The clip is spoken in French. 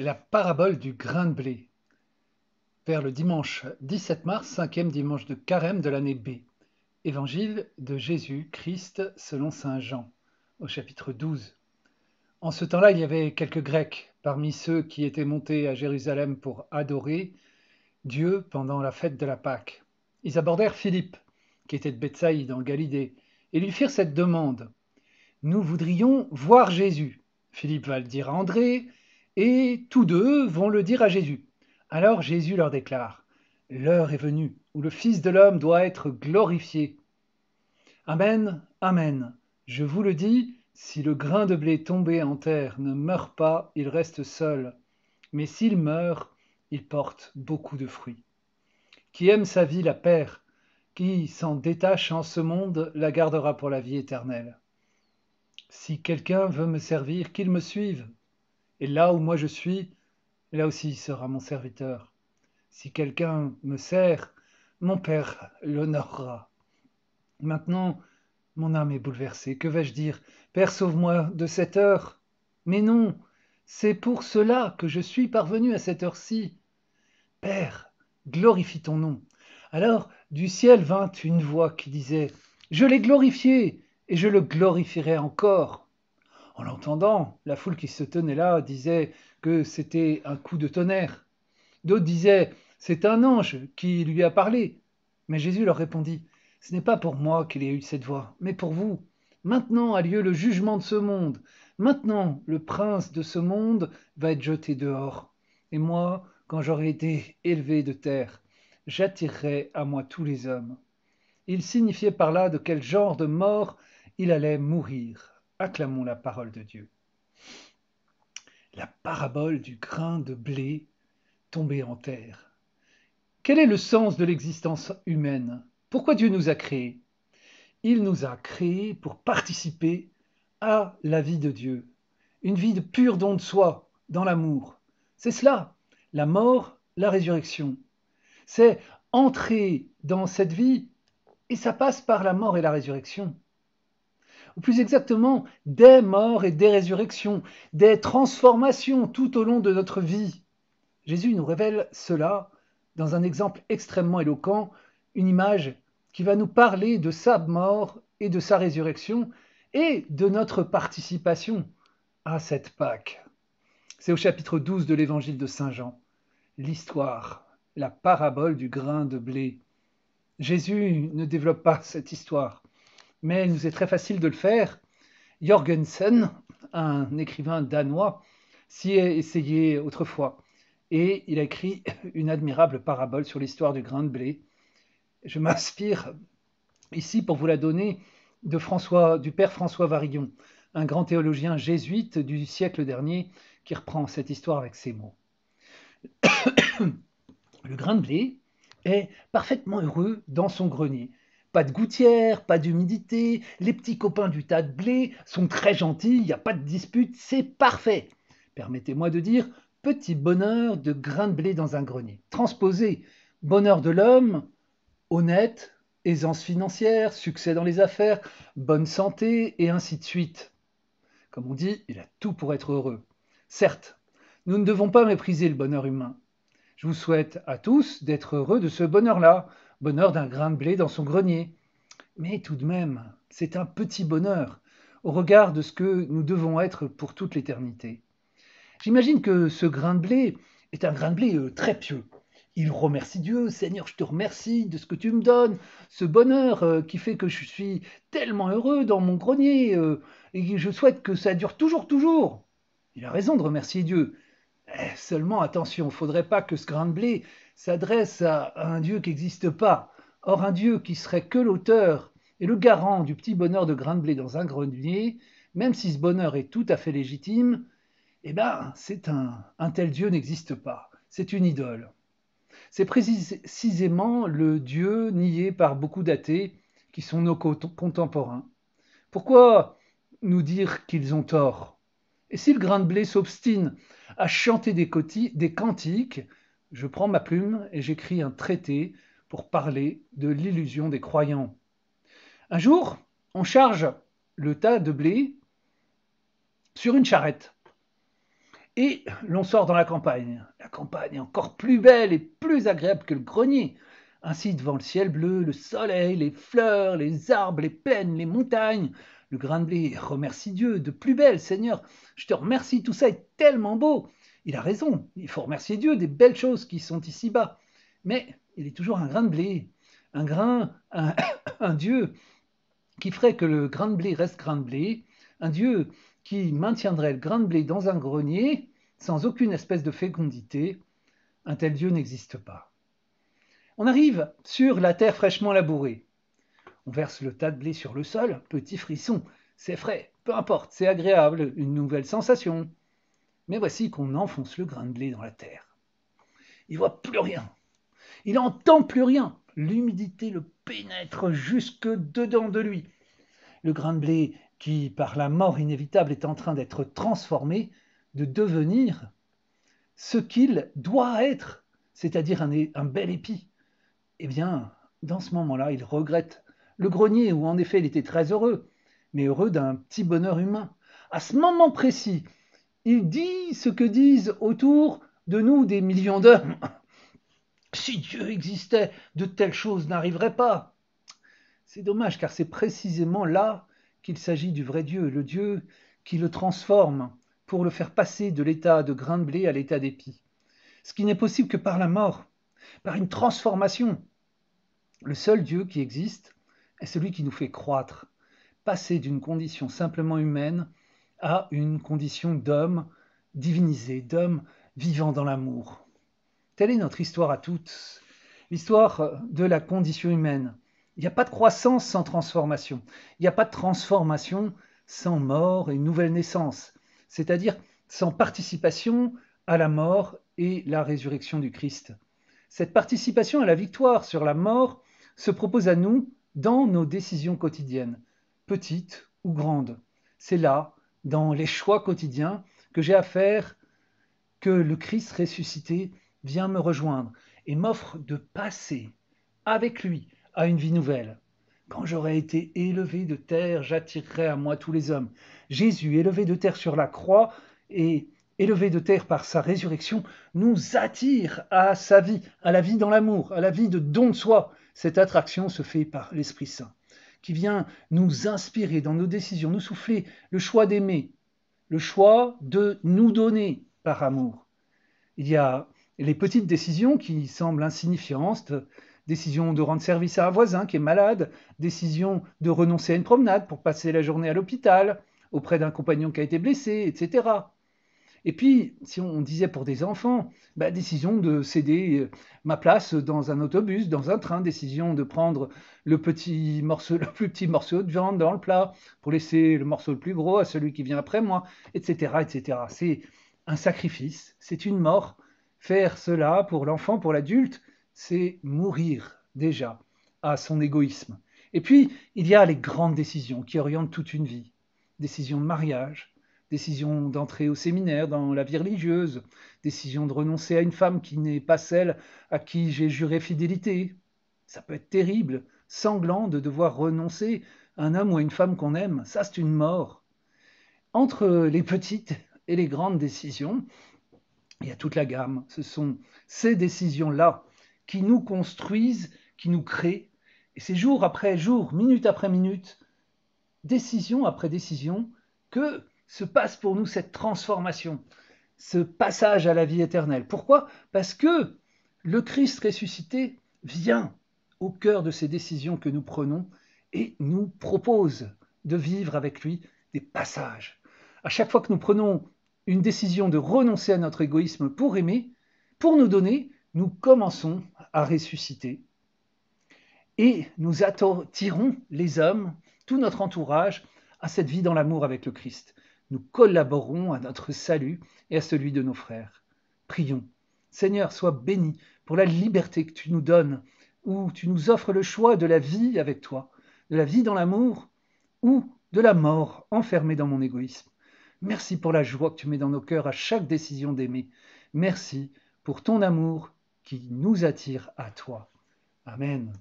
La parabole du grain de blé, vers le dimanche 17 mars, cinquième dimanche de Carême de l'année B. Évangile de Jésus-Christ selon saint Jean, au chapitre 12. En ce temps-là, il y avait quelques Grecs parmi ceux qui étaient montés à Jérusalem pour adorer Dieu pendant la fête de la Pâque. Ils abordèrent Philippe, qui était de Bethsaïde en Galilée, et lui firent cette demande. Nous voudrions voir Jésus. Philippe va le dire à André, et tous deux vont le dire à Jésus. Alors Jésus leur déclare, l'heure est venue où le Fils de l'homme doit être glorifié. Amen, amen. Je vous le dis, si le grain de blé tombé en terre ne meurt pas, il reste seul. Mais s'il meurt, il porte beaucoup de fruits. Qui aime sa vie la perd, qui s'en détache en ce monde la gardera pour la vie éternelle. Si quelqu'un veut me servir, qu'il me suive. Et là où moi je suis, là aussi sera mon serviteur. Si quelqu'un me sert, mon Père l'honorera. Maintenant, mon âme est bouleversée. Que vais-je dire? Père, sauve-moi de cette heure. Mais non, c'est pour cela que je suis parvenu à cette heure-ci. Père, glorifie ton nom. Alors du ciel vint une voix qui disait, je l'ai glorifié, et je le glorifierai encore. En l'entendant, la foule qui se tenait là disait que c'était un coup de tonnerre. D'autres disaient, c'est un ange qui lui a parlé. Mais Jésus leur répondit, ce n'est pas pour moi qu'il y a eu cette voix, mais pour vous. Maintenant a lieu le jugement de ce monde. Maintenant, le prince de ce monde va être jeté dehors. Et moi, quand j'aurai été élevé de terre, j'attirerai à moi tous les hommes. Il signifiait par là de quel genre de mort il allait mourir. Acclamons la parole de Dieu. La parabole du grain de blé tombé en terre. Quel est le sens de l'existence humaine? Pourquoi Dieu nous a créés? Il nous a créés pour participer à la vie de Dieu. Une vie de pur don de soi, dans l'amour. C'est cela, la mort, la résurrection. C'est entrer dans cette vie et ça passe par la mort et la résurrection. Ou plus exactement, des morts et des résurrections, des transformations tout au long de notre vie. Jésus nous révèle cela dans un exemple extrêmement éloquent, une image qui va nous parler de sa mort et de sa résurrection et de notre participation à cette Pâque. C'est au chapitre 12 de l'évangile de Saint Jean, l'histoire, la parabole du grain de blé. Jésus ne développe pas cette histoire, mais il nous est très facile de le faire. Jorgensen, un écrivain danois, s'y est essayé autrefois et il a écrit une admirable parabole sur l'histoire du grain de blé. Je m'inspire ici pour vous la donner du père François Varillon, un grand théologien jésuite du siècle dernier qui reprend cette histoire avec ces mots. Le grain de blé est parfaitement heureux dans son grenier. Pas de gouttière, pas d'humidité, les petits copains du tas de blé sont très gentils, il n'y a pas de dispute, c'est parfait. Permettez-moi de dire petit bonheur de grain de blé dans un grenier. Transposé, bonheur de l'homme, honnête, aisance financière, succès dans les affaires, bonne santé, et ainsi de suite. Comme on dit, il a tout pour être heureux. Certes, nous ne devons pas mépriser le bonheur humain. Je vous souhaite à tous d'être heureux de ce bonheur-là, bonheur d'un grain de blé dans son grenier. Mais tout de même, c'est un petit bonheur au regard de ce que nous devons être pour toute l'éternité. J'imagine que ce grain de blé est un grain de blé très pieux. Il remercie Dieu, Seigneur, je te remercie de ce que tu me donnes, ce bonheur qui fait que je suis tellement heureux dans mon grenier et je souhaite que ça dure toujours, toujours. Il a raison de remercier Dieu. Seulement, attention, il ne faudrait pas que ce grain de blé s'adresse à un Dieu qui n'existe pas. Or, un Dieu qui serait que l'auteur et le garant du petit bonheur de grain de blé dans un grenier, même si ce bonheur est tout à fait légitime, eh bien, un tel Dieu n'existe pas. C'est une idole. C'est précisément le Dieu nié par beaucoup d'athées qui sont nos contemporains. Pourquoi nous dire qu'ils ont tort? Et si le grain de blé s'obstine à chanter des cantiques, je prends ma plume et j'écris un traité pour parler de l'illusion des croyants. Un jour, on charge le tas de blé sur une charrette. Et l'on sort dans la campagne. La campagne est encore plus belle et plus agréable que le grenier. Ainsi, devant le ciel bleu, le soleil, les fleurs, les arbres, les plaines, les montagnes, le grain de blé remercie Dieu de plus belle, Seigneur. Je te remercie, tout ça est tellement beau. Il a raison, il faut remercier Dieu des belles choses qui sont ici-bas. Mais il est toujours un grain de blé, un grain, un Dieu qui ferait que le grain de blé reste grain de blé, un Dieu qui maintiendrait le grain de blé dans un grenier sans aucune espèce de fécondité. Un tel Dieu n'existe pas. On arrive sur la terre fraîchement labourée. On verse le tas de blé sur le sol, petit frisson, c'est frais, peu importe, c'est agréable, une nouvelle sensation. Mais voici qu'on enfonce le grain de blé dans la terre. Il voit plus rien, il n'entend plus rien, l'humidité le pénètre jusque dedans de lui. Le grain de blé qui, par la mort inévitable, est en train d'être transformé, de devenir ce qu'il doit être, c'est-à-dire un bel épi. Eh bien, dans ce moment-là, il regrette le grenier où en effet il était très heureux, mais heureux d'un petit bonheur humain. À ce moment précis, il dit ce que disent autour de nous des millions d'hommes. Si Dieu existait, de telles choses n'arriveraient pas. C'est dommage car c'est précisément là qu'il s'agit du vrai Dieu, le Dieu qui le transforme pour le faire passer de l'état de grain de blé à l'état d'épi. Ce qui n'est possible que par la mort, par une transformation. Le seul Dieu qui existe est celui qui nous fait croître, passer d'une condition simplement humaine à une condition d'homme divinisé, d'homme vivant dans l'amour. Telle est notre histoire à toutes, l'histoire de la condition humaine. Il n'y a pas de croissance sans transformation. Il n'y a pas de transformation sans mort et nouvelle naissance, c'est-à-dire sans participation à la mort et la résurrection du Christ. Cette participation à la victoire sur la mort se propose à nous dans nos décisions quotidiennes, petites ou grandes. C'est là, dans les choix quotidiens, que j'ai à faire, que le Christ ressuscité vient me rejoindre et m'offre de passer avec lui à une vie nouvelle. Quand j'aurai été élevé de terre, j'attirerai à moi tous les hommes. Jésus, élevé de terre sur la croix et élevé de terre par sa résurrection, nous attire à sa vie, à la vie dans l'amour, à la vie de don de soi. Cette attraction se fait par l'Esprit Saint, qui vient nous inspirer dans nos décisions, nous souffler le choix d'aimer, le choix de nous donner par amour. Il y a les petites décisions qui semblent insignifiantes, décision de rendre service à un voisin qui est malade, décision de renoncer à une promenade pour passer la journée à l'hôpital, auprès d'un compagnon qui a été blessé, etc. Et puis, si on disait pour des enfants, décision de céder ma place dans un autobus, dans un train, décision de prendre le plus petit morceau de viande dans le plat pour laisser le morceau le plus gros à celui qui vient après moi, etc., etc. C'est un sacrifice, c'est une mort. Faire cela pour l'enfant, pour l'adulte, c'est mourir déjà à son égoïsme. Et puis, il y a les grandes décisions qui orientent toute une vie. Décision de mariage, décision d'entrer au séminaire dans la vie religieuse, décision de renoncer à une femme qui n'est pas celle à qui j'ai juré fidélité. Ça peut être terrible, sanglant de devoir renoncer à un homme ou à une femme qu'on aime. Ça, c'est une mort. Entre les petites et les grandes décisions, il y a toute la gamme. Ce sont ces décisions-là qui nous construisent, qui nous créent. Et c'est jour après jour, minute après minute, décision après décision, que se passe pour nous cette transformation, ce passage à la vie éternelle. Pourquoi? Parce que le Christ ressuscité vient au cœur de ces décisions que nous prenons et nous propose de vivre avec lui des passages. À chaque fois que nous prenons une décision de renoncer à notre égoïsme pour aimer, pour nous donner, nous commençons à ressusciter. Et nous attirons les hommes, tout notre entourage, à cette vie dans l'amour avec le Christ. Nous collaborons à notre salut et à celui de nos frères. Prions. Seigneur, sois béni pour la liberté que tu nous donnes, où tu nous offres le choix de la vie avec toi, de la vie dans l'amour ou de la mort enfermée dans mon égoïsme. Merci pour la joie que tu mets dans nos cœurs à chaque décision d'aimer. Merci pour ton amour qui nous attire à toi. Amen.